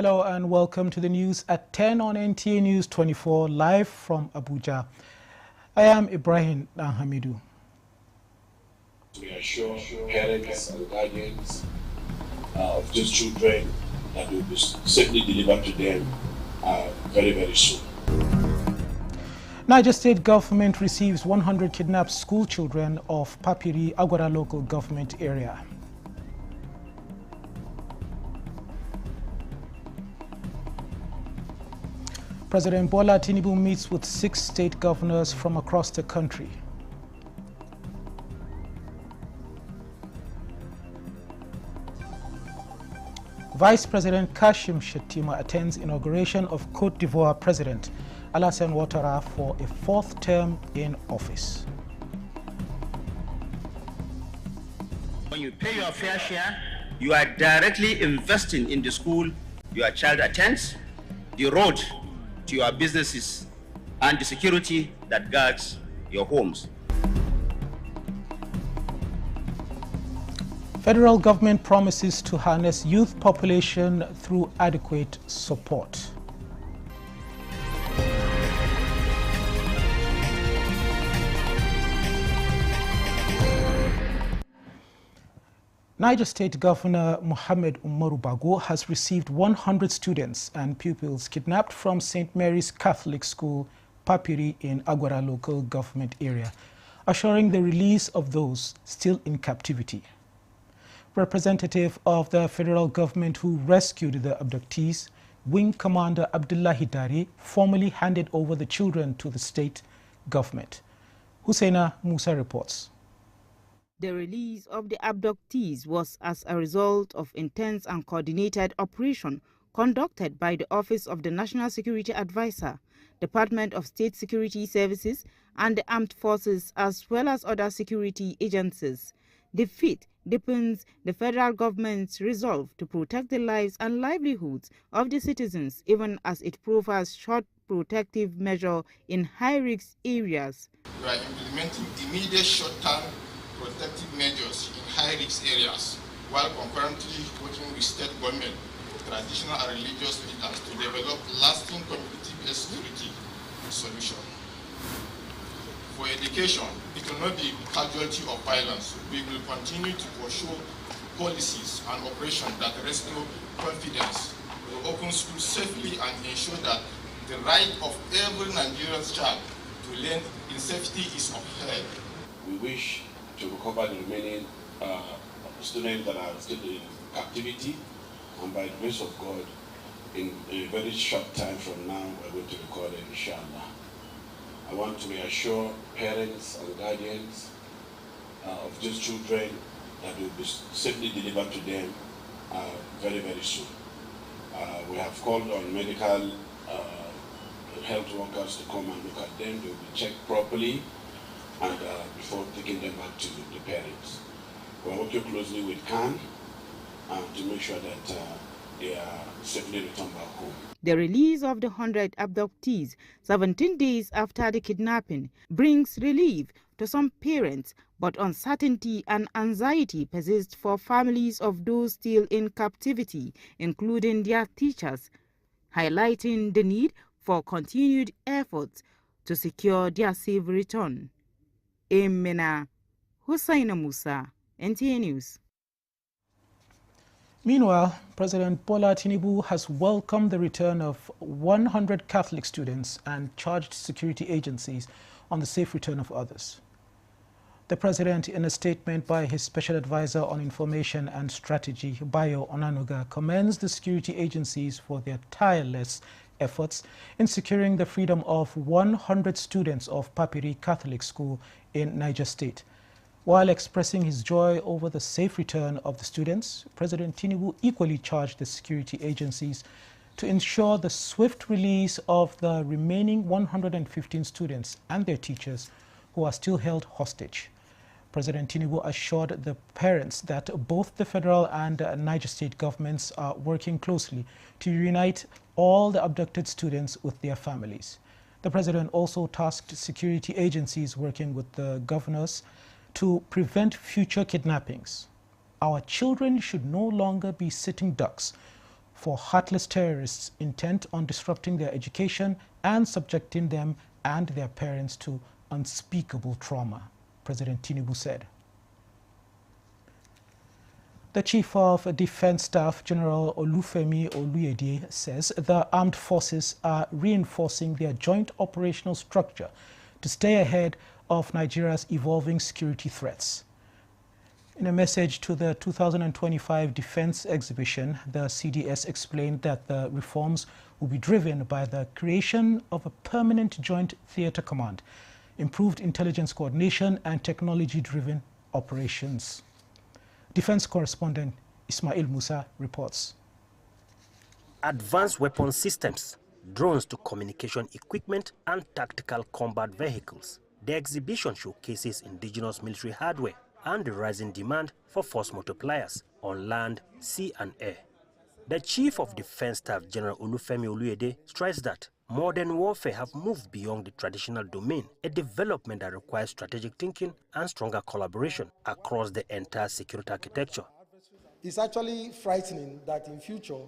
Hello and welcome to the news at 10 on NTA News 24 live from Abuja. I am Ibrahim Hamidu. We assure parents and guardians of these children that will be safely delivered to them very, very soon. Niger State government receives 100 kidnapped school children of Papiri, Agwara local government area. President Bola Tinubu meets with 6 state governors from across the country. Vice President Kashim Shettima attends inauguration of Côte d'Ivoire President Alassane Ouattara for a 4th term in office. When you pay your fair share, you are directly investing in the school your child attends, the road to your businesses, and the security that guards your homes. Federal government promises to harness youth population through adequate support. Niger State Governor Mohamed Umaru Bago has received 100 students and pupils kidnapped from St. Mary's Catholic School, Papiri in Agwara local government area, assuring the release of those still in captivity. Representative of the federal government who rescued the abductees, Wing Commander Abdullahi Dari, formally handed over the children to the state government. Husseina Musa reports. The release of the abductees was as a result of intense and coordinated operation conducted by the Office of the National Security Advisor, Department of State Security Services, and the Armed Forces, as well as other security agencies. The feat deepens the federal government's resolve to protect the lives and livelihoods of the citizens, even as it provides short protective measure in high-risk areas. We are implementing immediate short-term protective measures in high-risk areas, while concurrently working with state government, traditional and religious leaders to develop lasting community-based security solutions. For education, it will not be casualty of violence. We will continue to pursue policies and operations that restore confidence, to open schools safely and ensure that the right of every Nigerian child to learn in safety is upheld. We wish to recover the remaining students that are still in captivity, and by the grace of God, in a very short time from now, we're going to record it, inshallah. I want to reassure parents and guardians of these children that will be safely delivered to them very, very soon. We have called on medical health workers to come and look at them. They will be checked properly and before taking them back to the parents. We are working closely with CAN to make sure that they are safely returned back home. The release of the 100 abductees 17 days after the kidnapping brings relief to some parents, but uncertainty and anxiety persist for families of those still in captivity, including their teachers, highlighting the need for continued efforts to secure their safe return. Emena Husseina Musa, NTA News. Meanwhile, President Bola Tinubu has welcomed the return of 100 Catholic students and charged security agencies on the safe return of others. The president, in a statement by his special advisor on information and strategy, Bayo Onanuga, commends the security agencies for their tireless efforts in securing the freedom of 100 students of Papiri Catholic School in Niger State. While expressing his joy over the safe return of the students, President Tinubu equally charged the security agencies to ensure the swift release of the remaining 115 students and their teachers who are still held hostage. President Tinubu assured the parents that both the federal and Niger State governments are working closely to reunite all the abducted students with their families. The president also tasked security agencies working with the governors to prevent future kidnappings. Our children should no longer be sitting ducks for heartless terrorists intent on disrupting their education and subjecting them and their parents to unspeakable trauma, President Tinubu said. The Chief of Defense Staff, General Olufemi Oluyede, says the armed forces are reinforcing their joint operational structure to stay ahead of Nigeria's evolving security threats. In a message to the 2025 Defense Exhibition, the CDS explained that the reforms will be driven by the creation of a permanent joint theater command, improved intelligence coordination, and technology-driven operations. Defense correspondent Ismail Musa reports. Advanced weapon systems, drones to communication equipment, and tactical combat vehicles. The exhibition showcases indigenous military hardware and the rising demand for force multipliers on land, sea, and air. The Chief of Defense Staff, General Olufemi Oluyede, stressed that modern warfare have moved beyond the traditional domain, a development that requires strategic thinking and stronger collaboration across the entire security architecture. It's actually frightening that in future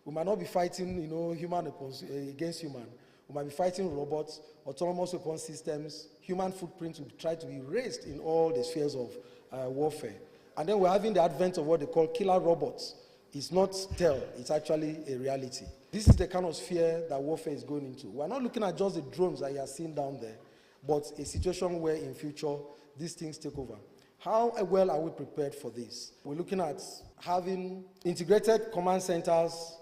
we might not be fighting, human weapons against human. We might be fighting robots, autonomous weapon systems. Human footprints will try to be erased in all the spheres of warfare. And then we're having the advent of what they call killer robots. It's not stealth, it's actually a reality. This is the kind of sphere that warfare is going into. We're not looking at just the drones that you are seeing down there, but a situation where in future these things take over. How well are we prepared for this? We're looking at having integrated command centers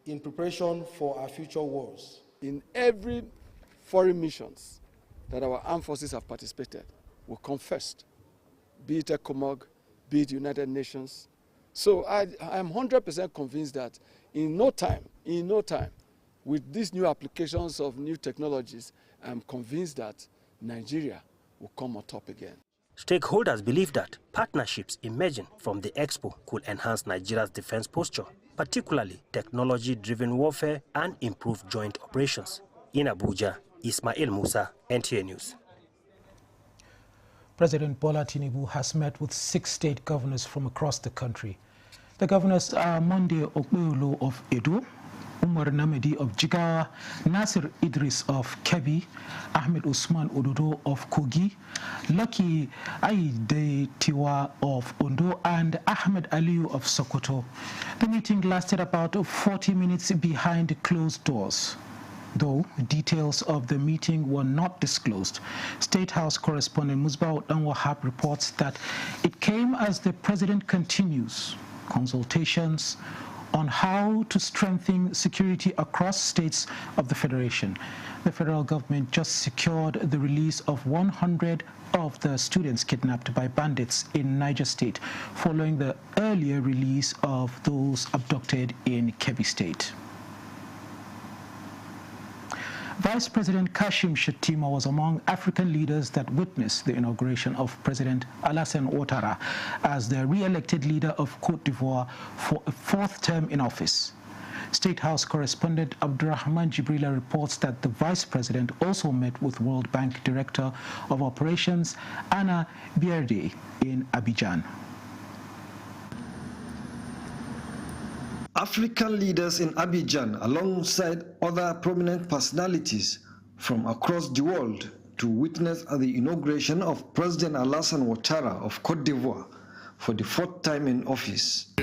in preparation for our future wars. In every foreign missions that our armed forces have participated, we come first, be it ECOMOG, be it United Nations. So I am 100% convinced that in no time, with these new applications of new technologies, I'm convinced that Nigeria will come on top again. Stakeholders believe that partnerships emerging from the expo could enhance Nigeria's defense posture, particularly technology-driven warfare and improved joint operations. In Abuja, Ismail Musa, NTA News. President Bola Tinubu has met with 6 state governors from across the country. The governors are Monday Okpeyolo of Edo, Umar Namedi of Jigawa, Nasir Idris of Kebbi, Ahmed Usman Ododo of Kogi, Lucky Aide Tiwa of Ondo, and Ahmed Aliyu of Sokoto. The meeting lasted about 40 minutes behind closed doors. Though details of the meeting were not disclosed, State House correspondent Musbah Wahab reports that it came as the president continues consultations on how to strengthen security across states of the Federation. The federal government just secured the release of 100 of the students kidnapped by bandits in Niger State, following the earlier release of those abducted in Kebbi State. Vice President Kashim Shettima was among African leaders that witnessed the inauguration of President Alassane Ouattara as the re-elected leader of Côte d'Ivoire for a 4th term in office. State House correspondent Abdurrahman Jibrila reports that the Vice President also met with World Bank Director of Operations Anna Bierde in Abidjan. African leaders in Abidjan, alongside other prominent personalities from across the world, to witness the inauguration of President Alassane Ouattara of Côte d'Ivoire for the 4th time in office.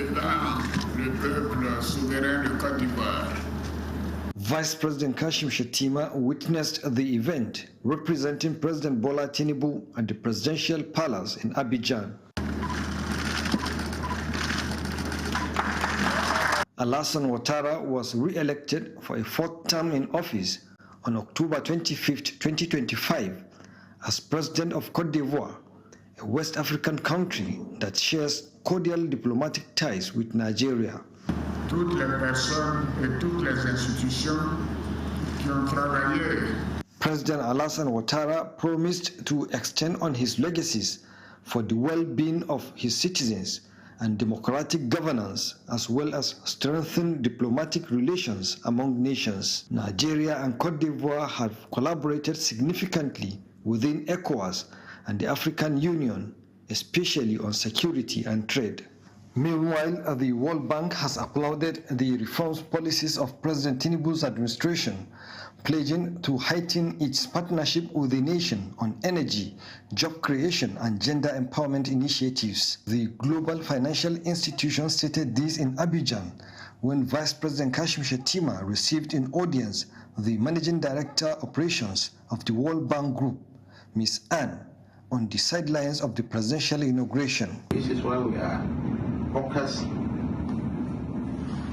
Vice President Kashim Shettima witnessed the event, representing President Bola Tinubu at the Presidential Palace in Abidjan. Alassane Ouattara was re-elected for a 4th term in office on October 25, 2025, as President of Côte d'Ivoire, a West African country that shares cordial diplomatic ties with Nigeria. Toutes les personnes et toutes les institutions qui ont travaillé. President Alassane Ouattara promised to extend on his legacies for the well-being of his citizens and democratic governance, as well as strengthen diplomatic relations among nations. Nigeria and Côte d'Ivoire have collaborated significantly within ECOWAS and the African Union, especially on security and trade. Meanwhile, the World Bank has applauded the reforms policies of President Tinubu's administration, pledging to heighten its partnership with the nation on energy, job creation, and gender empowerment initiatives. The global financial institution stated this in Abidjan when Vice President Kashim Shettima received in audience the Managing Director Operations of the World Bank Group, Ms. Anne, on the sidelines of the presidential inauguration. This is why we are focused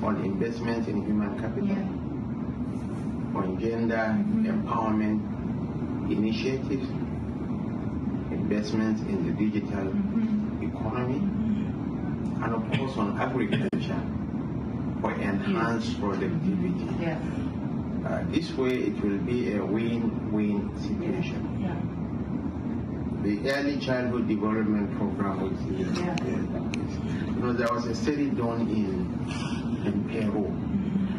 on investment in human capital, on gender empowerment initiatives, investment in the digital economy, and of course on agriculture for enhanced productivity. This way it will be a win-win situation. The early childhood development program was there was a study done in Peru,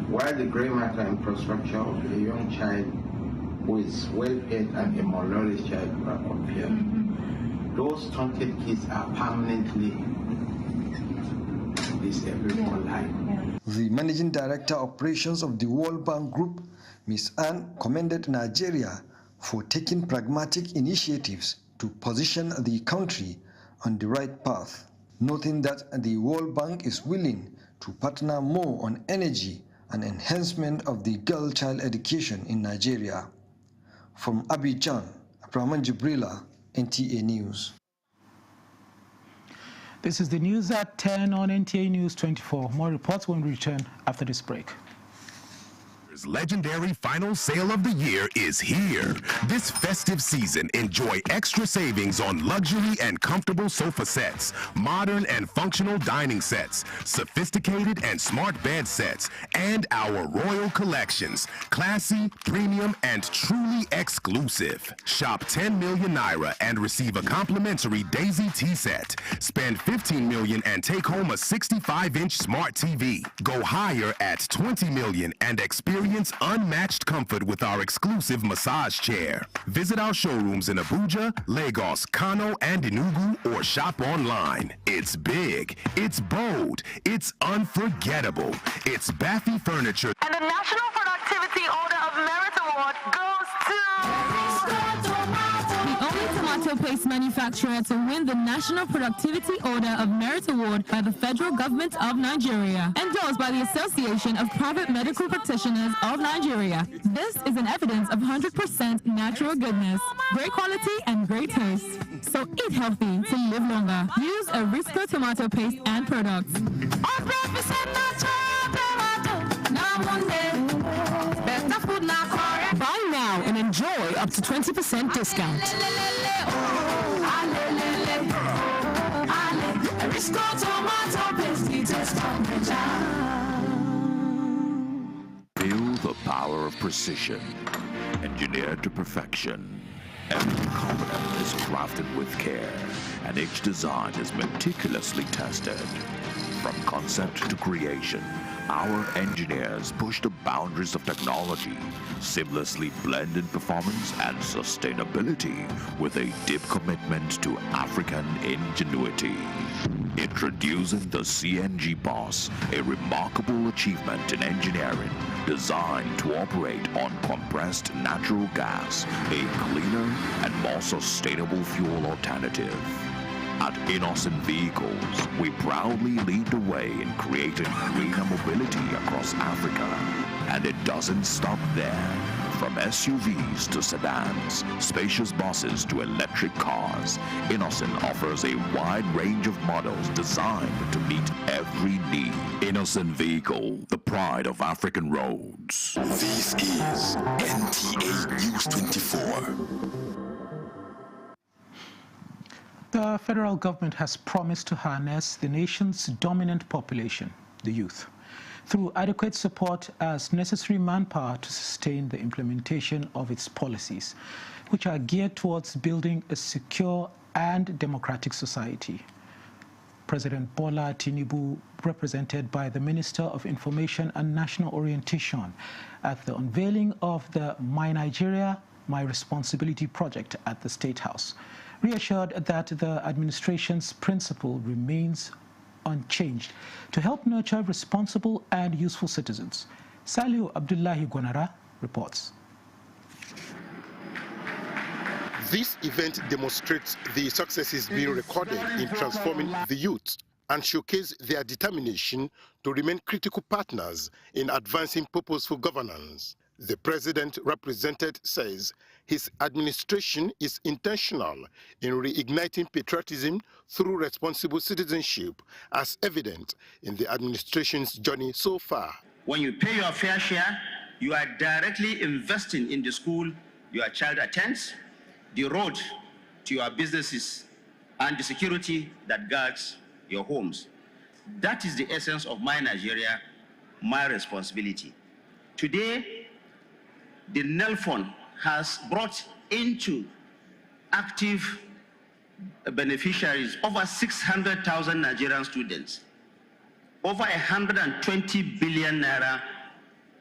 where the gray matter infrastructure of a young child who is well fed and a malnourished child are compared. Those stunted kids are permanently disabled for life. The Managing Director Operations of the World Bank Group, Ms. Anne, commended Nigeria for taking pragmatic initiatives to position the country on the right path, noting that the World Bank is willing to partner more on energy and enhancement of the girl-child education in Nigeria. From Abidjan, Abdurrahman Jibrila, NTA News. This is the news at 10 on NTA News 24. More reports when we return after this break. Legendary final sale of the year is here. This festive season, enjoy extra savings on luxury and comfortable sofa sets, modern and functional dining sets, sophisticated and smart bed sets, and our royal collections, classy, premium, and truly exclusive. Shop 10 million naira and receive a complimentary Daisy tea set. Spend 15 million and take home a 65-inch smart TV. Go higher at 20 million and experience unmatched comfort with our exclusive massage chair. Visit our showrooms in Abuja, Lagos, Kano, and Enugu, or shop online. It's big, it's bold, it's unforgettable. It's Baffy Furniture. And the National Productivity Order of Merit Award goes to... Tomato paste manufacturer to win the National Productivity Order of Merit Award by the Federal Government of Nigeria, endorsed by the Association of Private Medical Practitioners of Nigeria. This is an evidence of 100% natural goodness, great quality and great taste. So eat healthy to live longer. Use Arisco tomato paste and products. 100% natural tomato. Now one day, better food now. Buy now and enjoy up to 20% discount. Feel the power of precision, engineered to perfection. Every component is crafted with care, and each design is meticulously tested. From concept to creation, our engineers push the boundaries of technology, seamlessly blending performance and sustainability with a deep commitment to African ingenuity. Introducing the CNG Boss, a remarkable achievement in engineering designed to operate on compressed natural gas, a cleaner and more sustainable fuel alternative. At Innocent Vehicles, we proudly lead the way in creating greener mobility across Africa. And it doesn't stop there. From SUVs to sedans, spacious buses to electric cars, Innocent offers a wide range of models designed to meet every need. Innocent Vehicle, the pride of African roads. This is NTA News 24. The federal government has promised to harness the nation's dominant population, the youth, through adequate support as necessary manpower to sustain the implementation of its policies, which are geared towards building a secure and democratic society. President Bola Tinubu, represented by the Minister of Information and National Orientation at the unveiling of the My Nigeria, My Responsibility project at the State House, reassured that the administration's principle remains unchanged to help nurture responsible and useful citizens. Salihu Abdullahi Gwanara reports. This event demonstrates the successes being recorded in transforming the youth and showcase their determination to remain critical partners in advancing purposeful governance. The president represented says his administration is intentional in reigniting patriotism through responsible citizenship, as evident in the administration's journey so far. When you pay your fair share, you are directly investing in the school your child attends, the road to your businesses, and the security that guards your homes. That is the essence of my Nigeria, my responsibility. Today, the NEL Fund has brought into active beneficiaries over 600,000 Nigerian students. Over 120 billion naira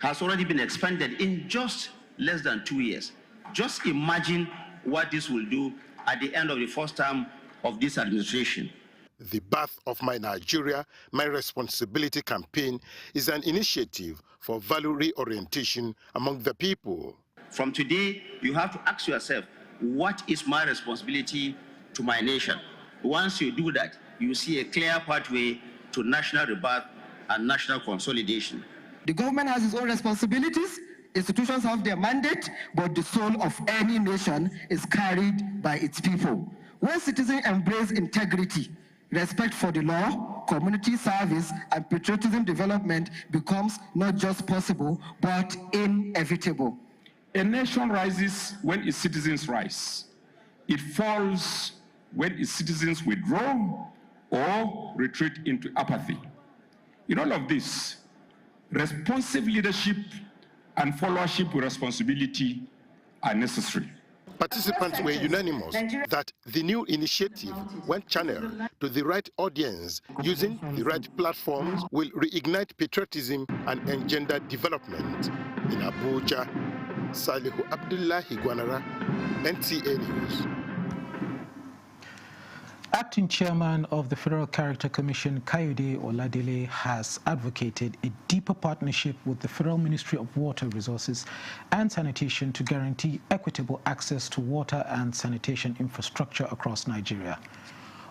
has already been expended in just less than 2 years. Just imagine what this will do at the end of the first term of this administration. The Birth of My Nigeria, My Responsibility campaign is an initiative for value reorientation among the people. From today, you have to ask yourself, what is my responsibility to my nation? Once you do that, you see a clear pathway to national rebirth and national consolidation. The government has its own responsibilities, institutions have their mandate, but the soul of any nation is carried by its people. When citizens embrace integrity, respect for the law, community service, and patriotism, development becomes not just possible, but inevitable. A nation rises when its citizens rise. It falls when its citizens withdraw or retreat into apathy. In all of this, responsive leadership and followership with responsibility are necessary. Participants were unanimous that the new initiative, when channeled to the right audience using the right platforms, will reignite patriotism and engender development. In Abuja, Salihu Abdullahi Gwanara, NTA News. Acting Chairman of the Federal Character Commission, Kayode Oladele, has advocated a deeper partnership with the Federal Ministry of Water Resources and Sanitation to guarantee equitable access to water and sanitation infrastructure across Nigeria.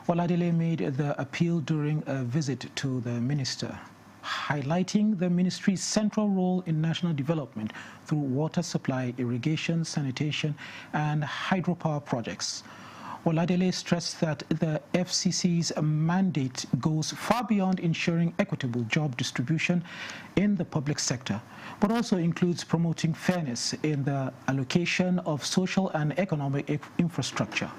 Oladele made the appeal during a visit to the minister, highlighting the ministry's central role in national development through water supply, irrigation, sanitation, and hydropower projects. Oladele stressed that the FCC's mandate goes far beyond ensuring equitable job distribution in the public sector, but also includes promoting fairness in the allocation of social and economic infrastructure.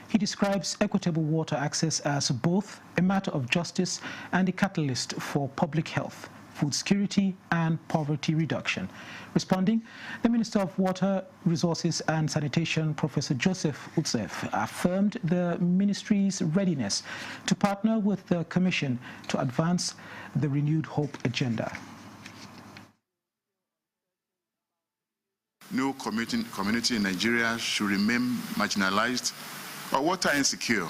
He describes equitable water access as both a matter of justice and a catalyst for public health, food security, and poverty reduction. Responding, the Minister of Water Resources and Sanitation, Professor Joseph Utsef, affirmed the ministry's readiness to partner with the Commission to advance the renewed hope agenda. No community in Nigeria should remain marginalized or water insecure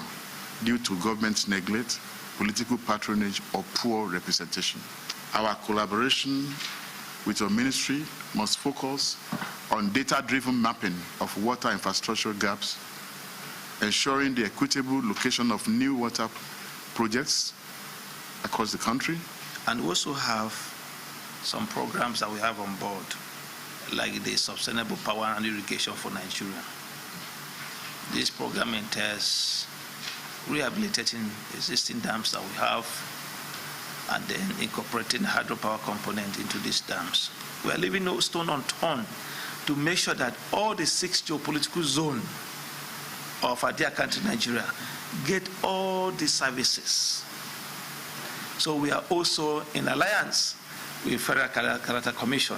due to government neglect, political patronage, or poor representation. Our collaboration with our ministry must focus on data-driven mapping of water infrastructure gaps, ensuring the equitable location of new water projects across the country. And we also have some programs that we have on board, like the Sustainable Power and Irrigation for Nigeria. This program entails rehabilitating existing dams that we have and then incorporating the hydropower component into these dams. We are leaving no stone unturned to make sure that all the 6 geopolitical zones of our dear country, Nigeria, get all the services. So we are also in alliance with Federal Character Commission.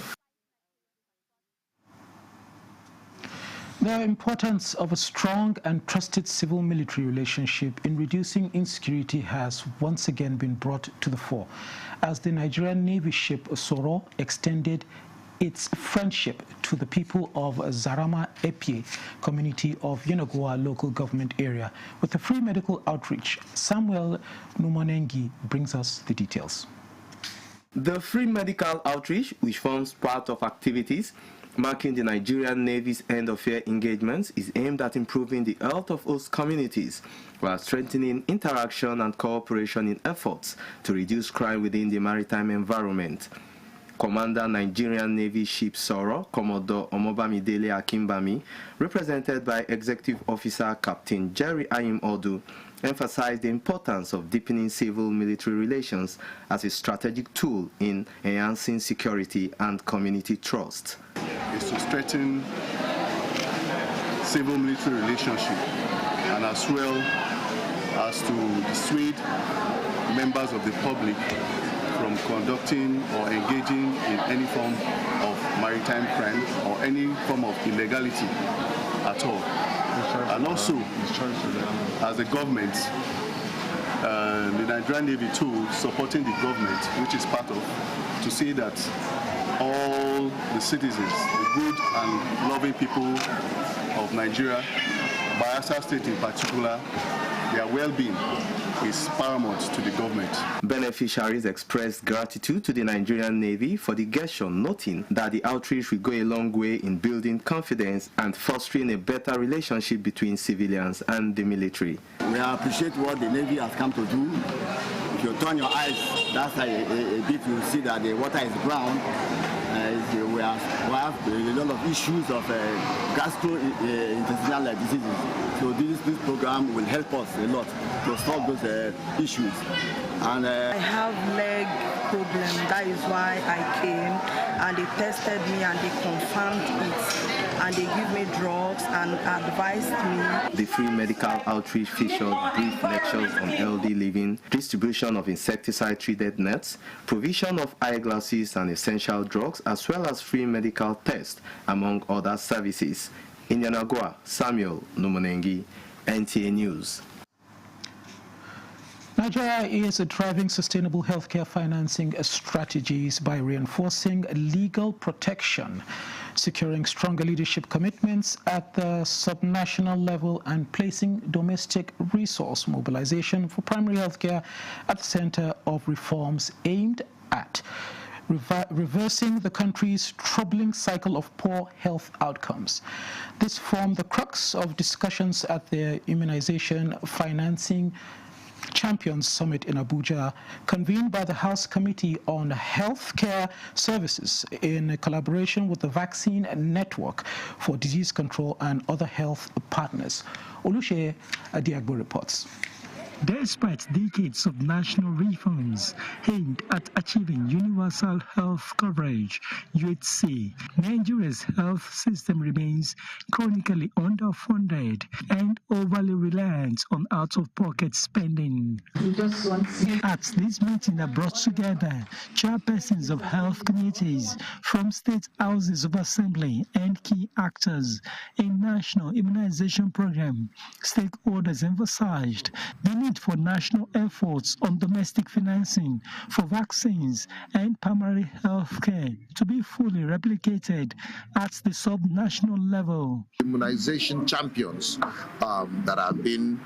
The importance of a strong and trusted civil-military relationship in reducing insecurity has once again been brought to the fore as the Nigerian Navy ship Osoro extended its friendship to the people of Zarama Epie community of Yenagoa local government area with a free medical outreach. Samuel Numonengi brings us the details. The free medical outreach, which forms part of activities marking the Nigerian Navy's end-of-year engagements, is aimed at improving the health of host communities while strengthening interaction and cooperation in efforts to reduce crime within the maritime environment. Commander Nigerian Navy Ship Soro, Commodore Omobamidele Akimbami, represented by Executive Officer Captain Jerry Ayim Odu, emphasized the importance of deepening civil-military relations as a strategic tool in enhancing security and community trust. Is to strengthen civil-military relationship and as well as to dissuade members of the public from conducting or engaging in any form of maritime crime or any form of illegality at all. And also, as a government, the Nigerian Navy too, supporting the government, which is part of, to see that all the citizens, the good and loving people of Nigeria, Bayelsa State in particular, their well-being is paramount to the government. Beneficiaries expressed gratitude to the Nigerian Navy for the gesture, noting that the outreach will go a long way in building confidence and fostering a better relationship between civilians and the military. We appreciate what the Navy has come to do. If you turn your eyes, that's a bit, you see that the water is brown. We have a lot of issues of gastrointestinal diseases. So this program will help us a lot to solve those issues. And I have leg problem. That is why I came, and they tested me and they confirmed it, and they give me drugs and advised me. The free medical outreach featured brief lectures on healthy living, distribution of insecticide-treated nets, provision of eyeglasses and essential drugs, as well as free medical tests, among other services. In Yenagoa, Samuel Numonengi, NTA News. Nigeria is driving sustainable healthcare financing strategies by reinforcing legal protection, securing stronger leadership commitments at the subnational level, and placing domestic resource mobilization for primary healthcare at the center of reforms aimed at reversing the country's troubling cycle of poor health outcomes. This formed the crux of discussions at the Immunization Financing Champions Summit in Abuja, convened by the House Committee on Healthcare Services in collaboration with the Vaccine Network for Disease Control and other health partners. Olushe Adiagbo reports. Despite decades of national reforms aimed at achieving universal health coverage, UHC, Nigeria's health system remains chronically underfunded and overly reliant on out-of-pocket spending. At this meeting that brought together chairpersons of health committees from state houses of assembly and key actors in national immunization program, stakeholders emphasized the need for national efforts on domestic financing for vaccines and primary health care to be fully replicated at the subnational level. Immunization champions that have been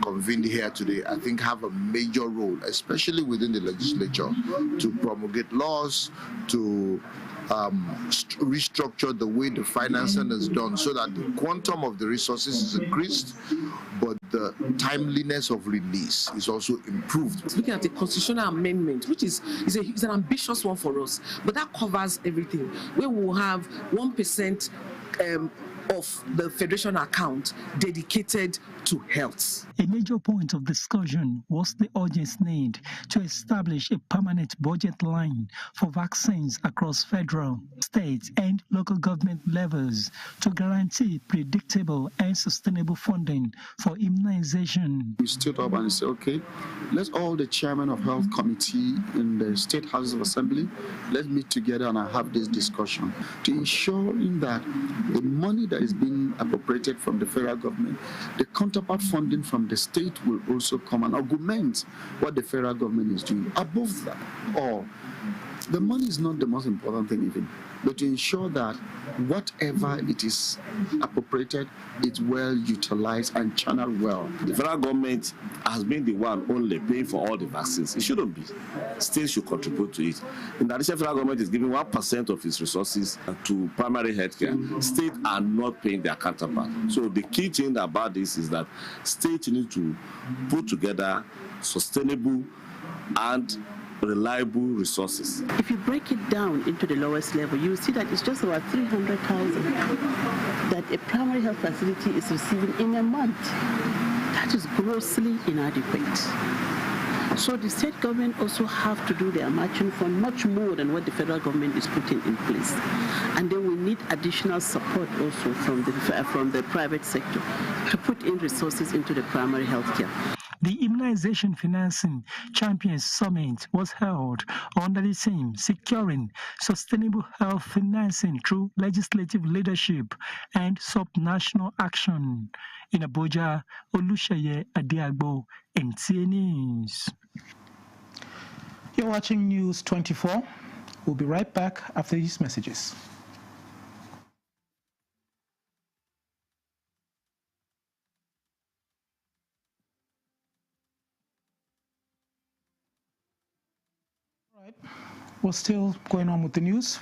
convened here today, I think, have a major role, especially within the legislature, to promulgate laws, to restructure the way the financing is done so that the quantum of the resources is increased, but the timeliness of release is also improved. Looking at the constitutional amendment, which is an ambitious one for us, but that covers everything. We will have 1% of the federation account dedicated to health. A major point of discussion was the urgent need to establish a permanent budget line for vaccines across federal, state, and local government levels to guarantee predictable and sustainable funding for immunization. We stood up and said, okay, let's all the chairmen of health committee in the state houses of assembly, let's meet together and have this discussion to ensuring that the money that is being appropriated from the federal government, the counterpart funding from the state will also come and augment what the federal government is doing. Above that, or The money is not the most important thing even, but to ensure that whatever it is appropriated, it's well utilized and channeled well. The federal government has been the one only paying for all the vaccines. It shouldn't be. States should contribute to it. In addition, the federal government is giving 1% of its resources to primary health care. States are not paying their counterpart. So the key thing about this is that states need to put together sustainable and reliable resources. If you break it down into the lowest level, you will see that it's just about 300,000 that a primary health facility is receiving in a month. That is grossly inadequate. So the state government also have to do their matching for much more than what the federal government is putting in place. And then we need additional support also from the private sector to put in resources into the primary health care. The Immunization Financing Champions Summit was held under the theme Securing Sustainable Health Financing Through Legislative Leadership and Subnational Action. In Abuja, Olusheye Adiagbo, NTA News. You're watching News 24. We'll be right back after these messages. We're still going on with the news.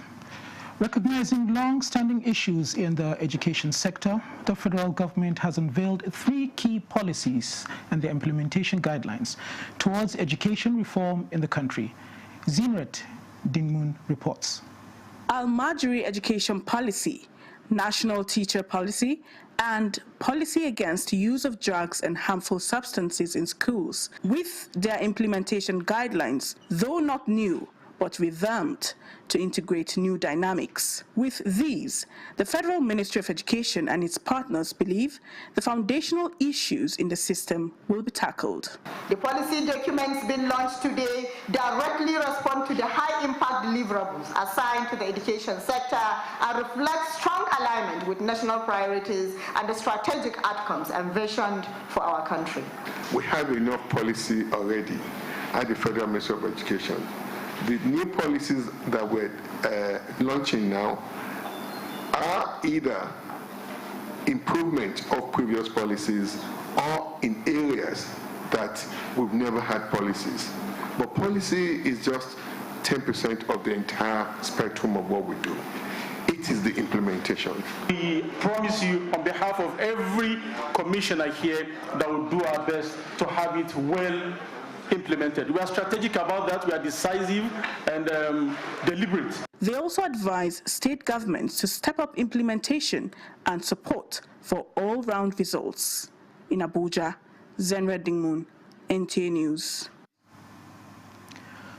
Recognizing long-standing issues in the education sector, the federal government has unveiled 3 key policies and their implementation guidelines towards education reform in the country. Zinret Dingmun reports. Al-Majri Education Policy, National Teacher Policy, and Policy Against Use of Drugs and Harmful Substances in Schools, with their implementation guidelines, though not new, but revamped to integrate new dynamics. With these, the Federal Ministry of Education and its partners believe the foundational issues in the system will be tackled. The policy documents being launched today directly respond to the high-impact deliverables assigned to the education sector and reflect strong alignment with national priorities and the strategic outcomes envisioned for our country. We have enough policy already at the Federal Ministry of Education. The new policies that we're launching now are either improvement of previous policies or in areas that we've never had policies. But policy is just 10% of the entire spectrum of what we do. It is the implementation. We promise you on behalf of every commissioner here that will do our best to have it well implemented. We are strategic about that, we are decisive and deliberate. They also advise state governments to step up implementation and support for all-round results. In Abuja, Zenred Dingmun, NTA News.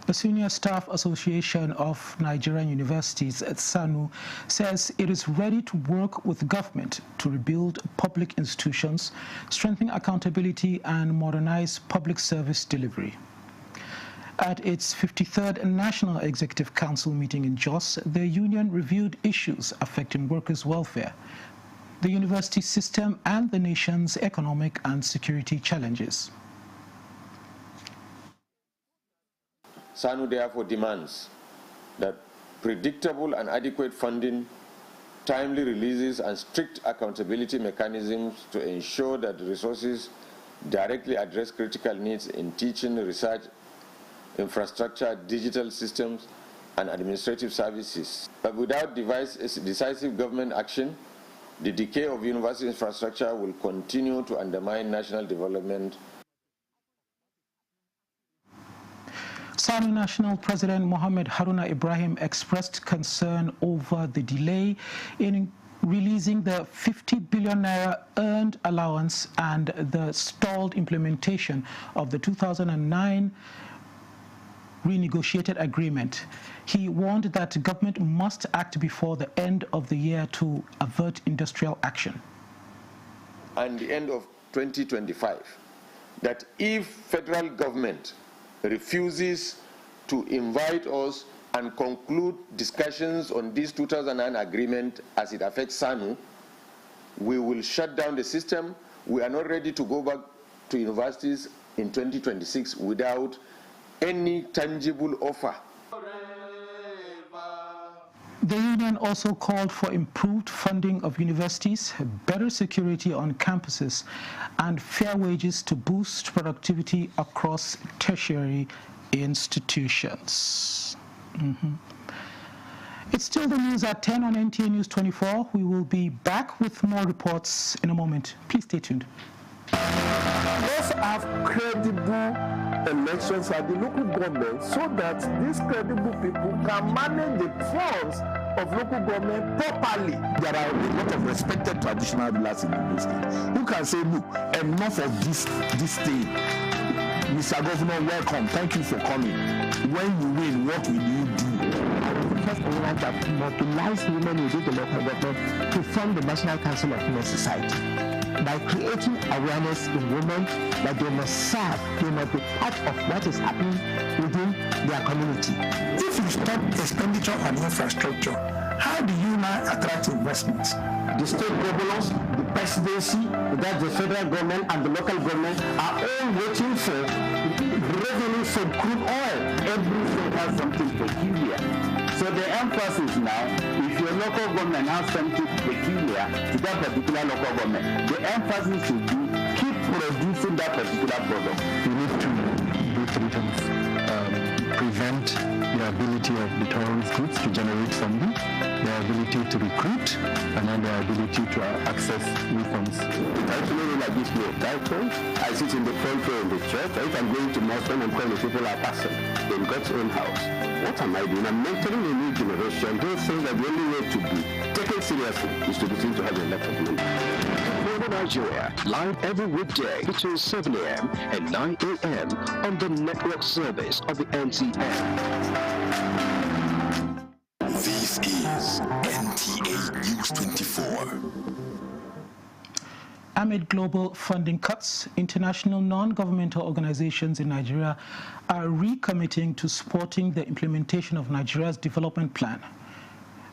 The Senior Staff Association of Nigerian Universities at SANU says it is ready to work with government to rebuild public institutions, strengthen accountability, and modernize public service delivery. At its 53rd National Executive Council meeting in Jos, the union reviewed issues affecting workers' welfare, the university system, and the nation's economic and security challenges. SANU therefore demands that predictable and adequate funding, timely releases, and strict accountability mechanisms to ensure that the resources directly address critical needs in teaching, research, infrastructure, digital systems, and administrative services. But without decisive government action, the decay of university infrastructure will continue to undermine national development. SANU National President Mohammed Haruna Ibrahim expressed concern over the delay in releasing the 50 billion naira earned allowance and the stalled implementation of the 2009 renegotiated agreement. He warned that government must act before the end of the year to avert industrial action. And the end of 2025, that if federal government refuses to invite us and conclude discussions on this 2009 agreement as it affects SANU, we will shut down the system. We are not ready to go back to universities in 2026 without any tangible offer. The union also called for improved funding of universities, better security on campuses, and fair wages to boost productivity across tertiary institutions. It's still the news at 10 on NTA News 24. We will be back with more reports in a moment. Please stay tuned. Let's have credible elections at the local government so that these credible people can manage the funds of local government properly. There are a lot of respected traditional rulers in the state who can say, look, enough of this thing. Mr. Governor, welcome. Thank you for coming. When you win, what will you do? First of all, that mobilize women within the local government to form the National Council of Women Society. By creating awareness in women that they must serve, they must be part of what is happening within their community. If you stop expenditure on infrastructure, how do you now attract investments? The state governors, the presidency, that's the federal government and the local government are all waiting for revenue from crude oil. Every state has something peculiar. So the emphasis now, if your local government has something peculiar to that particular local government, the emphasis should be keep producing that particular product. We need to do three things. Prevent the ability of the terrorist groups to generate funding, their ability to recruit, and then their ability to access weapons. Actually, like this way, I sit in the front row in the church. If I'm going to Moscow and calling people are passing in God's own house. What am I doing? I'm mentoring a new generation. Those things that the only way to be taken seriously is to begin to have a lot of money. Nigeria, live every weekday between 7 a.m. and 9 a.m. on the network service of the NTN. This is NTA News 24. Amid global funding cuts, international non-governmental organizations in Nigeria are recommitting to supporting the implementation of Nigeria's development plan.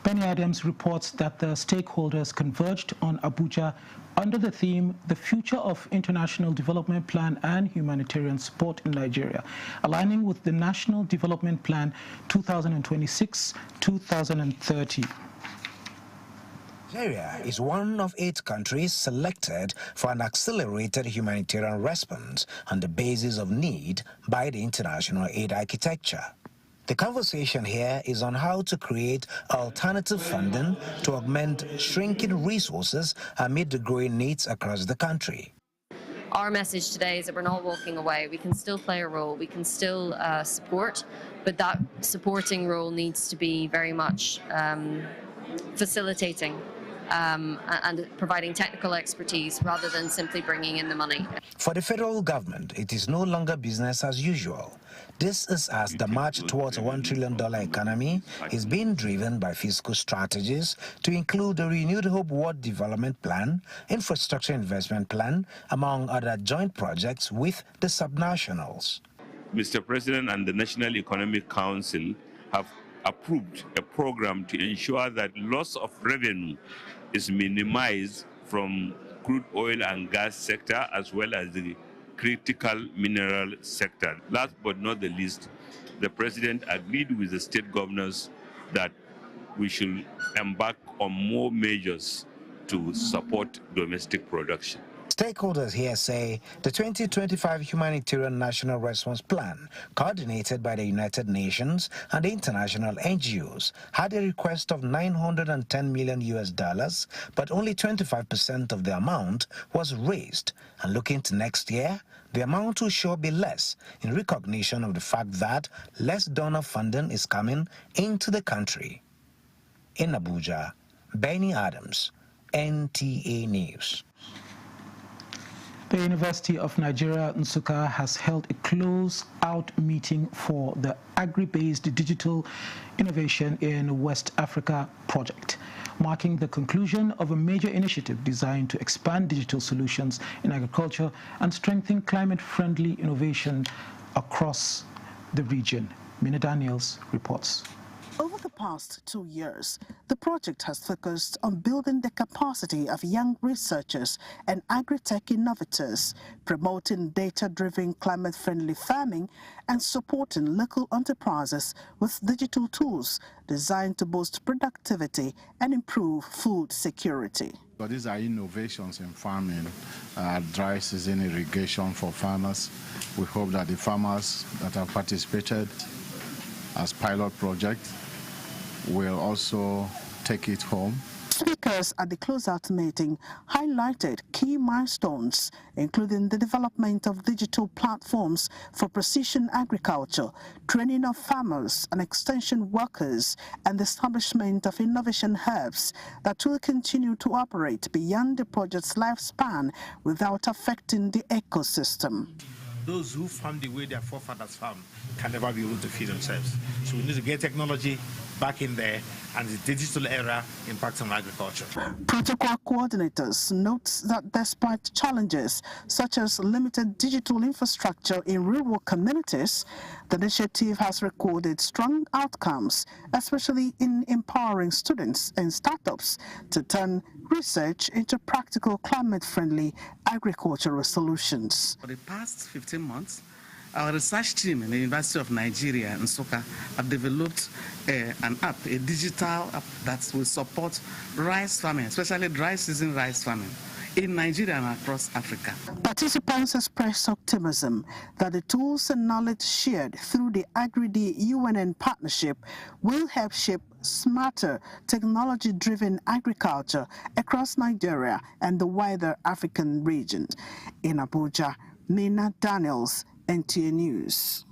Benny Adams reports that the stakeholders converged on Abuja under the theme, The Future of International Development Plan and Humanitarian Support in Nigeria, aligning with the National Development Plan 2026-2030. Nigeria is one of 8 countries selected for an accelerated humanitarian response on the basis of need by the international aid architecture. The conversation here is on how to create alternative funding to augment shrinking resources amid the growing needs across the country. Our message today is that we're not walking away. We can still play a role, we can still support, but that supporting role needs to be very much facilitating and providing technical expertise rather than simply bringing in the money. For the federal government, it is no longer business as usual. This is as the march towards a $1 trillion economy is being driven by fiscal strategies to include the Renewed Hope World Development Plan, Infrastructure Investment Plan, among other joint projects with the subnationals. Mr. President and the National Economic Council have approved a program to ensure that loss of revenue is minimized from crude oil and gas sector as well as the critical mineral sector. Last but not the least, the President agreed with the state governors that we should embark on more measures to support domestic production. Stakeholders here say the 2025 Humanitarian National Response Plan, coordinated by the United Nations and the international NGOs, had a request of $910 million, but only 25% of the amount was raised. And looking to next year, the amount will sure be less in recognition of the fact that less donor funding is coming into the country. In Abuja, Benny Adams, NTA News. The University of Nigeria, Nsukka, has held a close-out meeting for the Agri-Based Digital Innovation in West Africa project, marking the conclusion of a major initiative designed to expand digital solutions in agriculture and strengthen climate-friendly innovation across the region. Mina Daniels reports. Over the past 2 years, the project has focused on building the capacity of young researchers and agri-tech innovators, promoting data-driven climate-friendly farming, and supporting local enterprises with digital tools designed to boost productivity and improve food security. So these are innovations in farming, dry season irrigation for farmers. We hope that the farmers that have participated as pilot project will also take it home. Speakers at the closeout meeting highlighted key milestones, including the development of digital platforms for precision agriculture, training of farmers and extension workers, and the establishment of innovation hubs that will continue to operate beyond the project's lifespan without affecting the ecosystem. Those who farm the way their forefathers farmed can never be able to feed themselves. So we need to get technology back in there and the digital era impacts on agriculture. Protocol coordinators note that despite challenges such as limited digital infrastructure in rural communities, the initiative has recorded strong outcomes, especially in empowering students and startups to turn research into practical climate-friendly agricultural solutions. For the past 15 months, our research team in the University of Nigeria in Nsukka have developed an app, a digital app that will support rice farming, especially dry season rice farming in Nigeria and across Africa. Participants expressed optimism that the tools and knowledge shared through the Agri-D-UNN partnership will help shape smarter, technology-driven agriculture across Nigeria and the wider African region. In Abuja, Nina Daniels, NTA News.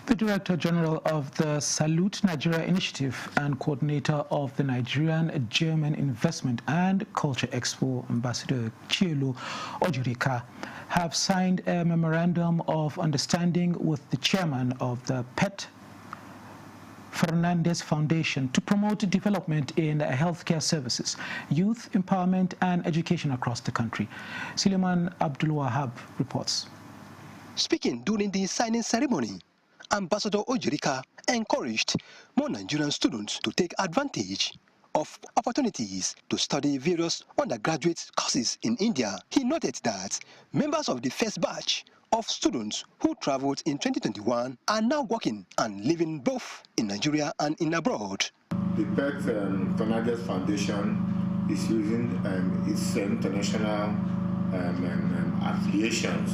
The Director General of the Salute Nigeria Initiative and coordinator of the Nigerian German Investment and Culture Expo, Ambassador Chielu Ojurika, have signed a memorandum of understanding with the chairman of the PET Fernandez Foundation to promote development in healthcare services, youth empowerment and education across the country. Suleiman Abdul Wahab reports. Speaking during the signing ceremony, Ambassador Ojurika encouraged more Nigerian students to take advantage of opportunities to study various undergraduate courses in India. He noted that members of the first batch of students who traveled in 2021 are now working and living both in Nigeria and in abroad. The PET Fernandez Foundation is using its international affiliations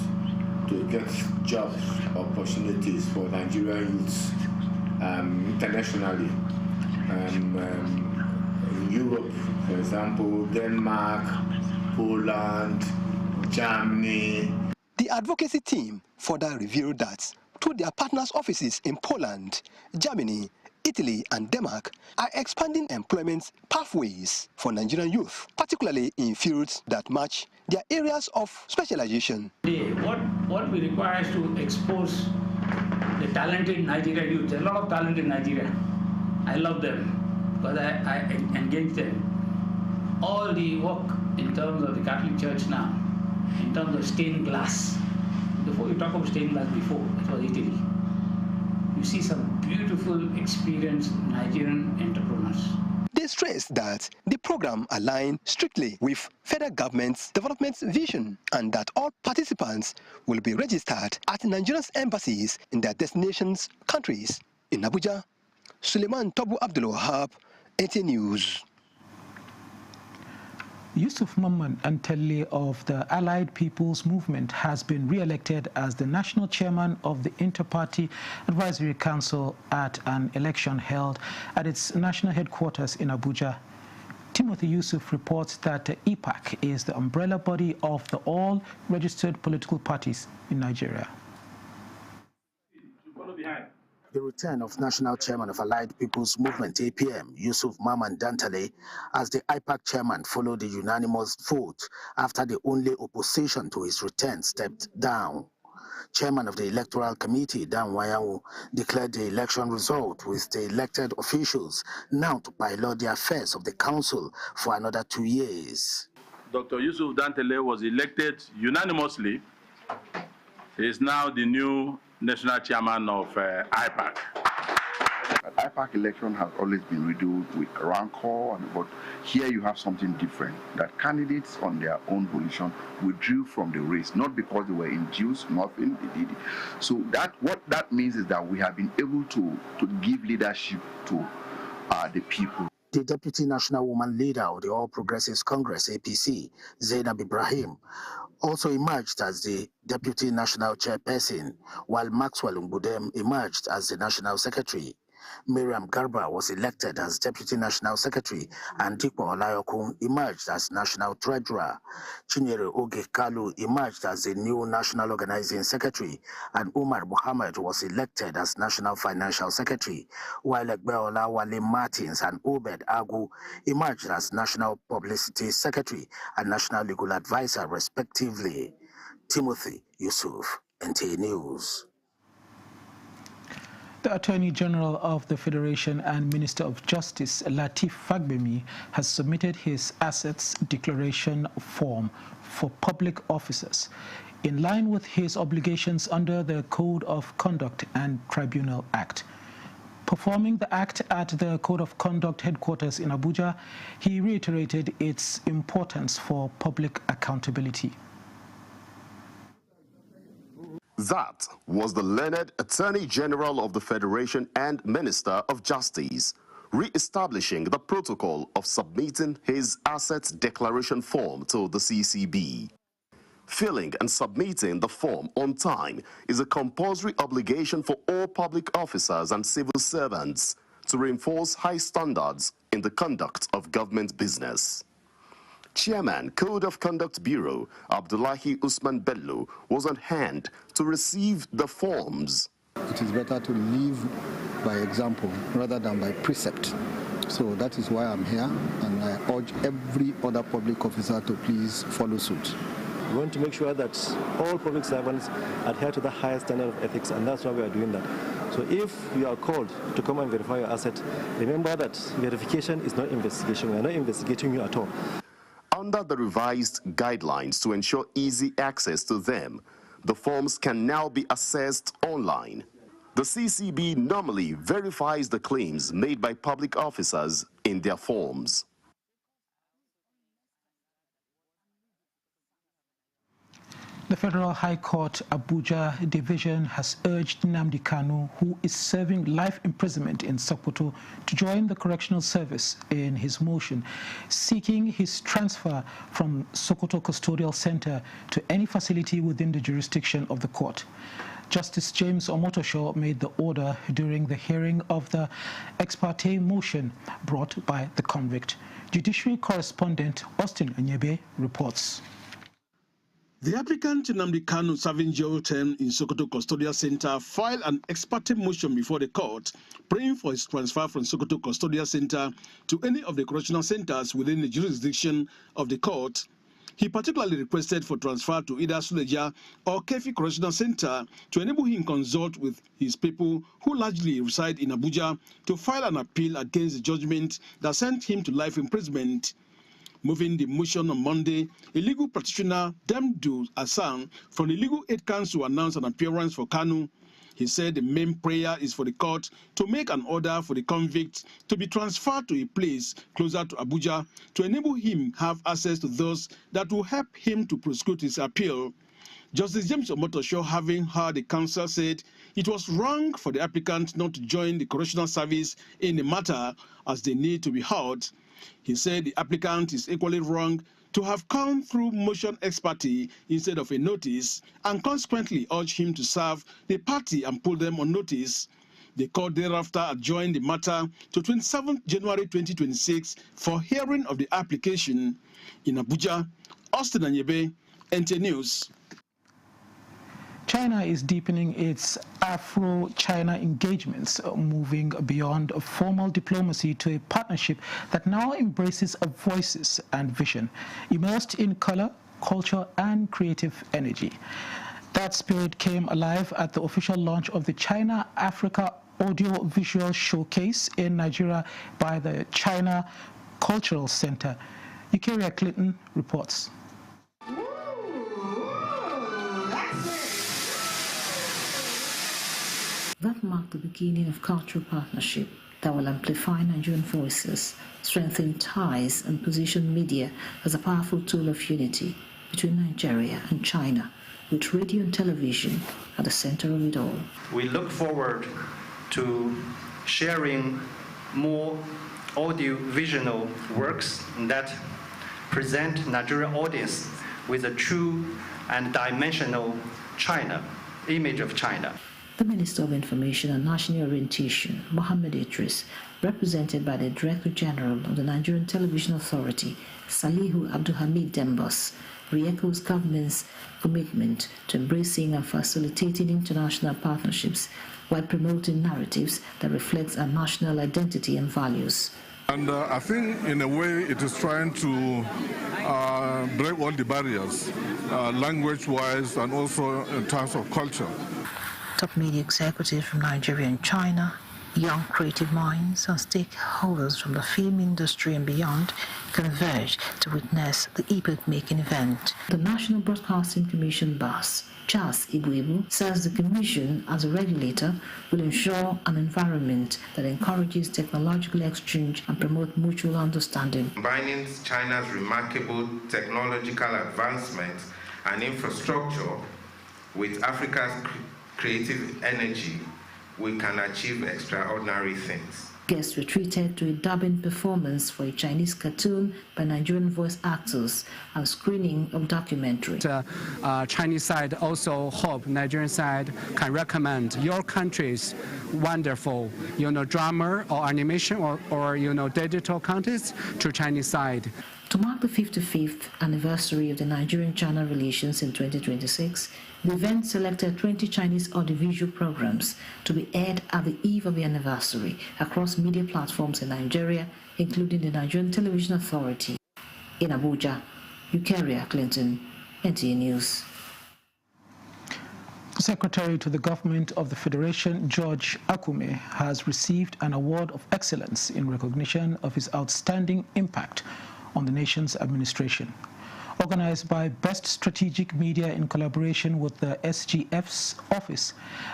to get job opportunities for Nigerian youths internationally. In Europe, for example, Denmark, Poland, Germany. The advocacy team further revealed that through their partners' offices in Poland, Germany, Italy and Denmark are expanding employment pathways for Nigerian youth, particularly in fields that match their areas of specialization. What we require is to expose the talented Nigerian youth. There's a lot of talent in Nigeria. I love them because I engage them. All the work in terms of the Catholic Church now, in terms of stained glass. Before you talk of stained glass, before it was Italy. You see some beautiful, experienced Nigerian entrepreneurs. They stressed that the program aligned strictly with federal government's development vision and that all participants will be registered at Nigerian embassies in their destinations countries. In Abuja, Suleiman Tobu Abdul Wahab, NTA News. Yusuf Mamman Anteli of the Allied People's Movement has been re-elected as the national chairman of the Inter-Party Advisory Council at an election held at its national headquarters in Abuja. Timothy Yusuf reports that IPAC is the umbrella body of the all registered political parties in Nigeria. The return of National Chairman of Allied People's Movement, APM, Yusuf Mamman Dantale, as the IPAC chairman followed a unanimous vote after the only opposition to his return stepped down. Chairman of the Electoral Committee, Dan Wayawu, declared the election result with the elected officials now to pilot the affairs of the council for another 2 years. Dr. Yusuf Dantale was elected unanimously. He is now the new national chairman of IPAC. IPAC election has always been riddled with rancor, but here you have something different, that candidates on their own volition withdrew from the race, not because they were induced, nothing, they did it. So what that means is that we have been able to give leadership to the people. The Deputy National Woman Leader of the All Progressives Congress, APC, Zainab Ibrahim, also emerged as the Deputy National Chairperson, while Maxwell Mbudem emerged as the National Secretary. Miriam Garba was elected as Deputy National Secretary, and Dikpo Olayokun emerged as National Treasurer. Chinyere Oge Kalu emerged as the new National Organizing Secretary, and Umar Muhammad was elected as National Financial Secretary, while Egbeola Wale Martins and Obed Agu emerged as National Publicity Secretary and National Legal Advisor, respectively. Timothy Yusuf, NTA News. The Attorney General of the Federation and Minister of Justice, Lateef Fagbemi, has submitted his assets declaration form for public officers in line with his obligations under the Code of Conduct and Tribunal Act. Performing the act at the Code of Conduct headquarters in Abuja, he reiterated its importance for public accountability. That was the learned Attorney General of the Federation and Minister of Justice, re-establishing the protocol of submitting his assets declaration form to the CCB. Filling and submitting the form on time is a compulsory obligation for all public officers and civil servants to reinforce high standards in the conduct of government business. Chairman, Code of Conduct Bureau, Abdullahi Usman Bello, was on hand to receive the forms. It is better to live by example rather than by precept. So that is why I'm here, and I urge every other public officer to please follow suit. We want to make sure that all public servants adhere to the highest standard of ethics, and that's why we are doing that. So if you are called to come and verify your asset, remember that verification is not investigation. We are not investigating you at all. Under the revised guidelines to ensure easy access to them, the forms can now be accessed online. The CCB normally verifies the claims made by public officers in their forms. The Federal High Court Abuja Division has urged Nnamdi Kanu, who is serving life imprisonment in Sokoto, to join the Correctional Service in his motion, seeking his transfer from Sokoto Custodial Center to any facility within the jurisdiction of the court. Justice James Omotosho made the order during the hearing of the ex parte motion brought by the convict. Judiciary correspondent Austin Anyebe reports. The applicant Nnamdi Kanu, serving jail term in Sokoto Custodial Center, filed an ex parte motion before the court, praying for his transfer from Sokoto Custodial Center to any of the correctional centers within the jurisdiction of the court. He particularly requested for transfer to either Suleja or Kefi Correctional Center to enable him consult with his people who largely reside in Abuja to file an appeal against the judgment that sent him to life imprisonment. Moving the motion on Monday, a legal practitioner, Demdu Hassan, from the Legal Aid Council announced an appearance for Kanu. He said the main prayer is for the court to make an order for the convict to be transferred to a place closer to Abuja to enable him have access to those that will help him to prosecute his appeal. Justice James Omotosho, having heard the counsel, said it was wrong for the applicant not to join the correctional service in the matter as they need to be heard. He said the applicant is equally wrong to have come through motion ex parte instead of a notice, and consequently urged him to serve the party and put them on notice. The court thereafter adjourned the matter to 27 January 2026 for hearing of the application. In Abuja, Austin Anyebe, NTA News. China is deepening its Afro-China engagements, moving beyond a formal diplomacy to a partnership that now embraces voices and vision, immersed in color, culture, and creative energy. That spirit came alive at the official launch of the China-Africa Audio-Visual Showcase in Nigeria by the China Cultural Center. Eukaria Clinton reports. That marked the beginning of cultural partnership that will amplify Nigerian voices, strengthen ties, and position media as a powerful tool of unity between Nigeria and China, with radio and television at the center of it all. We look forward to sharing more audio-visual works that present Nigerian audience with a true and dimensional China, image of China. The Minister of Information and National Orientation, Mohammed Idris, represented by the Director General of the Nigerian Television Authority, Salihu Abdulhamid Dembos, re-echoes government's commitment to embracing and facilitating international partnerships while promoting narratives that reflect our national identity and values. And I think, in a way, it is trying to break all the barriers, language-wise and also in terms of culture. Top media executives from Nigeria and China, young creative minds and stakeholders from the film industry and beyond converged to witness the epoch-making event. The National Broadcasting Commission boss, Charles Igwebu, says the Commission, as a regulator, will ensure an environment that encourages technological exchange and promote mutual understanding. Combining China's remarkable technological advancements and infrastructure with Africa's creative energy, we can achieve extraordinary things. Guests were treated to a dubbing performance for a Chinese cartoon by Nigerian voice actors and screening of documentary. Chinese side also hope Nigerian side can recommend your country's wonderful, drama or animation or digital content to Chinese side. To mark the 55th anniversary of the Nigerian-China relations in 2026, the event selected 20 Chinese audiovisual programs to be aired at the eve of the anniversary across media platforms in Nigeria, including the Nigerian Television Authority. In Abuja, Eucharia Clinton, NTA News. Secretary to the Government of the Federation, George Akume, has received an award of excellence in recognition of his outstanding impact on the nation's administration. Organized by Best Strategic Media in collaboration with the SGF's office,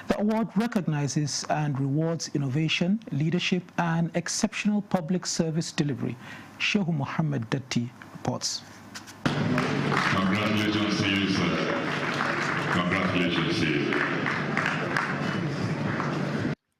the award recognizes and rewards innovation, leadership, and exceptional public service delivery. Shehu Mohammed Datti reports. Congratulations to you, sir. Congratulations to you.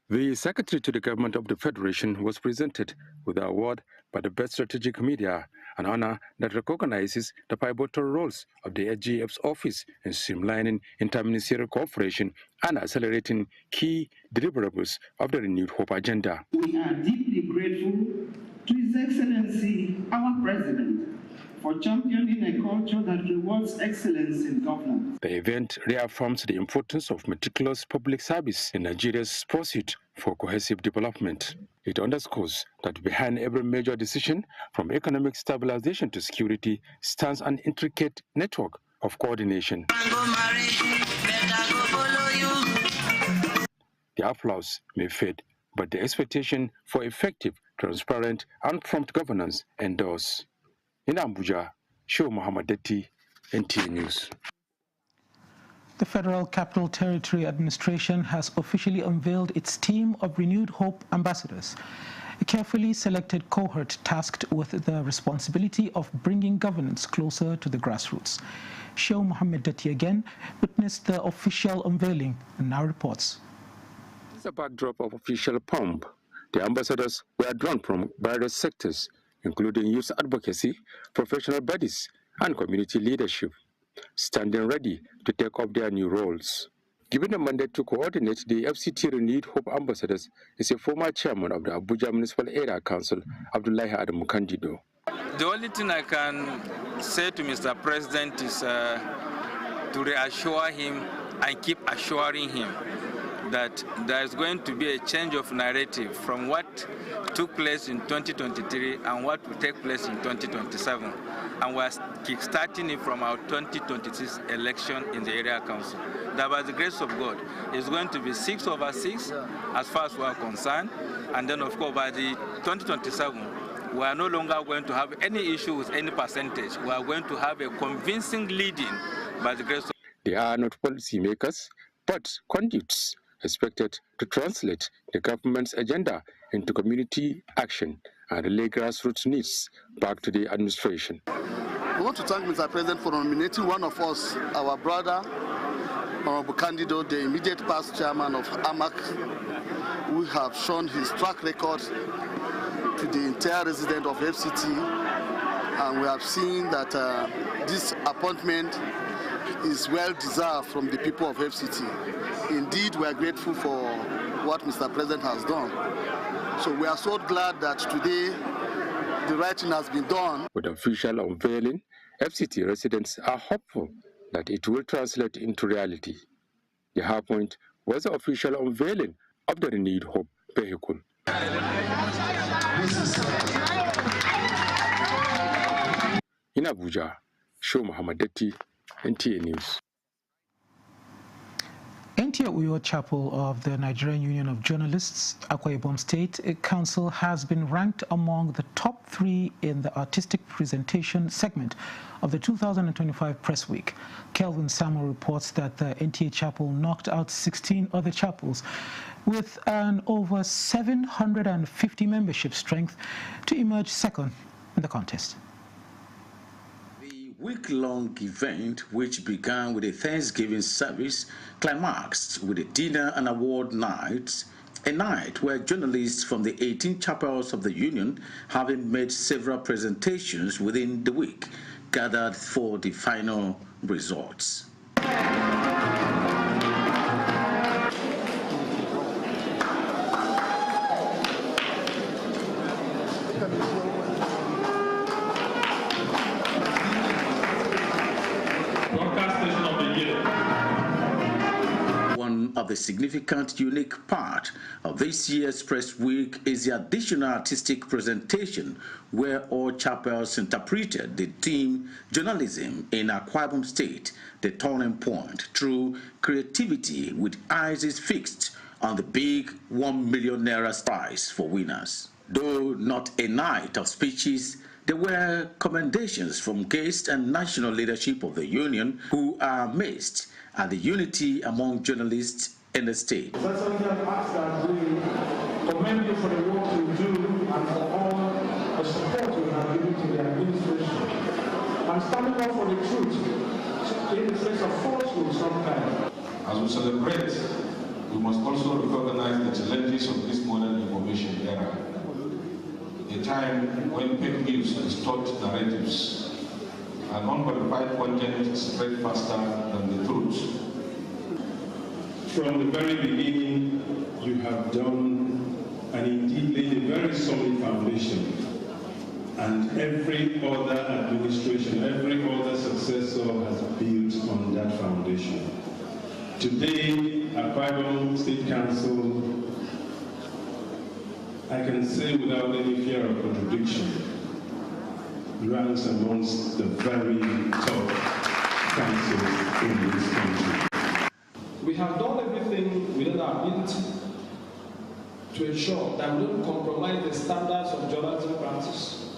The Secretary to the Government of the Federation was presented with the award by the Best Strategic Media, an honor that recognizes the pivotal roles of the SGF's office in streamlining interministerial cooperation and accelerating key deliverables of the Renewed Hope agenda. We are deeply grateful to His Excellency, our President, for championing a culture that rewards excellence in governance. The event reaffirms the importance of meticulous public service in Nigeria's pursuit for cohesive development. It underscores that behind every major decision, from economic stabilization to security, stands an intricate network of coordination. The applause may fade, but the expectation for effective, transparent, and prompt governance endures. In Abuja, Shehu Mohammed Datti, NTA News. The Federal Capital Territory Administration has officially unveiled its team of Renewed Hope ambassadors, a carefully selected cohort tasked with the responsibility of bringing governance closer to the grassroots. Shehu Mohammed Datti again witnessed the official unveiling and now reports. It's a backdrop of official pomp. The ambassadors were drawn from various sectors, including youth advocacy, professional bodies, and community leadership, standing ready to take up their new roles. Given the mandate to coordinate the FCT Renewed Hope ambassadors is a former chairman of the Abuja Municipal Area Council, Abdullahi Adamu Kandido. The only thing I can say to Mr. President is to reassure him and keep assuring him that there is going to be a change of narrative from what took place in 2023 and what will take place in 2027. And we're kickstarting it from our 2026 election in the area council. That by the grace of God, it's going to be 6/6 as far as we are concerned. And then of course by the 2027, we are no longer going to have any issue with any percentage. We are going to have a convincing leading by the grace of God. They are not policymakers, but conduits, expected to translate the government's agenda into community action and relay grassroots needs back to the administration. We want to thank Mr. President for nominating one of us, our brother, Honorable Candido, the immediate past chairman of AMAC, who have shown his track record to the entire resident of FCT, and we have seen that this appointment is well deserved from the people of FCT. Indeed, we are grateful for what Mr. President has done. So we are so glad that today the writing has been done. With the official unveiling, FCT residents are hopeful that it will translate into reality. The high point was the official unveiling of the renewed Hope vehicle. In Abuja, Show Muhammad Detti, NTA News. NTA Uyo Chapel of the Nigerian Union of Journalists, Akwa Ibom State Council has been ranked among the top 3 in the artistic presentation segment of the 2025 Press Week. Kelvin Samuel reports that the NTA Chapel knocked out 16 other chapels with an over 750 membership strength to emerge second in the contest. Week-long event, which began with a Thanksgiving service, climaxed with a dinner and award night, a night where journalists from the 18 chapels of the Union, having made several presentations within the week, gathered for the final results. Of the significant, unique part of this year's Press Week is the additional artistic presentation where all chapels interpreted the theme Journalism in Akwa Ibom State, the turning point, through creativity with eyes fixed on the big 1 million naira prize for winners. Though not a night of speeches, there were commendations from guests and national leadership of the Union who are amazed at the unity among journalists in the state. That's something I've asked that we commend you for the work you do and for all the support you have given to the administration. I'm standing up for the truth in the face of falsehood sometimes. As we celebrate, we must also recognize the challenges of this modern information era. A time when fake news distort narratives and unverified content spread faster than the truth. From the very beginning, you have done and indeed laid a very solid foundation. And every other administration, every other successor has built on that foundation. Today, Akwa Ibom State Council, I can say without any fear of contradiction, ranks amongst the very top councils in this country. We have done everything within our ability to ensure that we don't compromise the standards of journalism practice.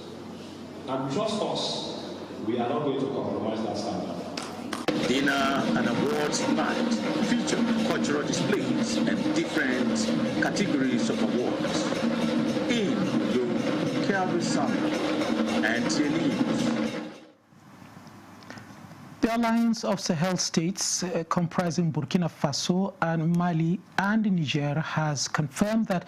And trust us, we are not going to compromise that standard. Dinner and awards night featured cultural displays and different categories of awards. In the Calvary Summit and News. The Alliance of Sahel States, comprising Burkina Faso and Mali and Niger, has confirmed that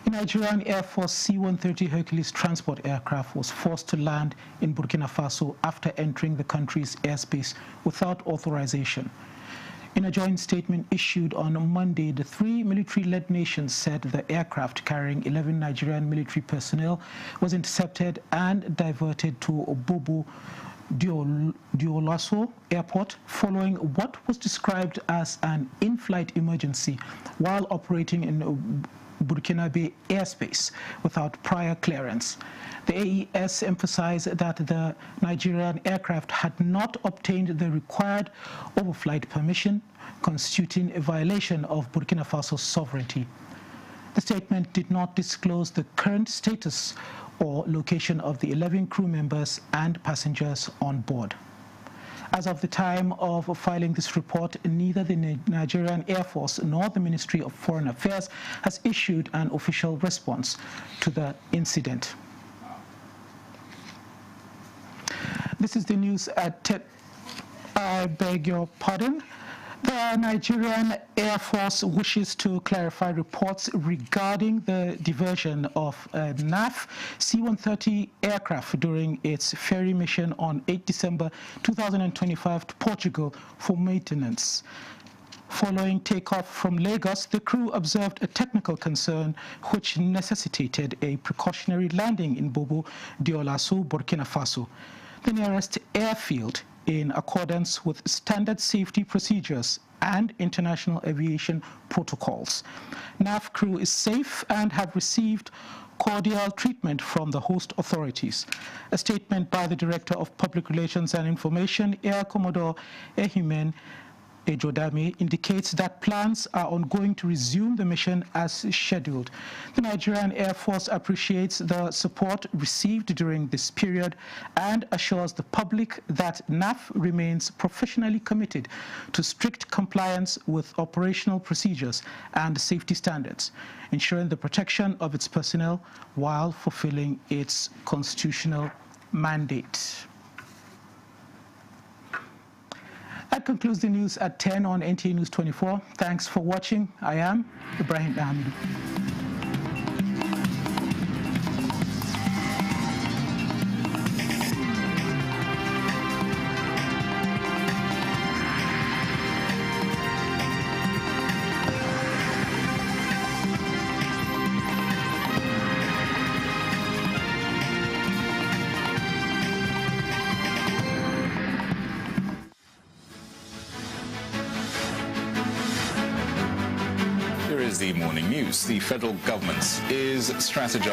a Nigerian Air Force C-130 Hercules transport aircraft was forced to land in Burkina Faso after entering the country's airspace without authorization. In a joint statement issued on Monday, the 3 military-led nations said the aircraft carrying 11 Nigerian military personnel was intercepted and diverted to Bobo Dioulasso Airport following what was described as an in-flight emergency while operating in Burkinabe airspace without prior clearance. The AES emphasized that the Nigerian aircraft had not obtained the required overflight permission, constituting a violation of Burkina Faso's sovereignty. The statement did not disclose the current status or location of the 11 crew members and passengers on board. As of the time of filing this report, neither the Nigerian Air Force nor the Ministry of Foreign Affairs has issued an official response to the incident. This is the news at 10. I beg your pardon. The Nigerian Air Force wishes to clarify reports regarding the diversion of a NAF C-130 aircraft during its ferry mission on 8 December 2025 to Portugal for maintenance. Following takeoff from Lagos, the crew observed a technical concern which necessitated a precautionary landing in Bobo Dioulasso, Burkina Faso, the nearest airfield, in accordance with standard safety procedures and international aviation protocols. NAF crew is safe and have received cordial treatment from the host authorities. A statement by the Director of Public Relations and Information, Air Commodore Ehimen Ejodame, indicates that plans are ongoing to resume the mission as scheduled. The Nigerian Air Force appreciates the support received during this period and assures the public that NAF remains professionally committed to strict compliance with operational procedures and safety standards, ensuring the protection of its personnel while fulfilling its constitutional mandate. That concludes the news at 10 on NTA News 24. Thanks for watching. I am Ibrahim Ahmed. The morning news. The federal government is strategizing.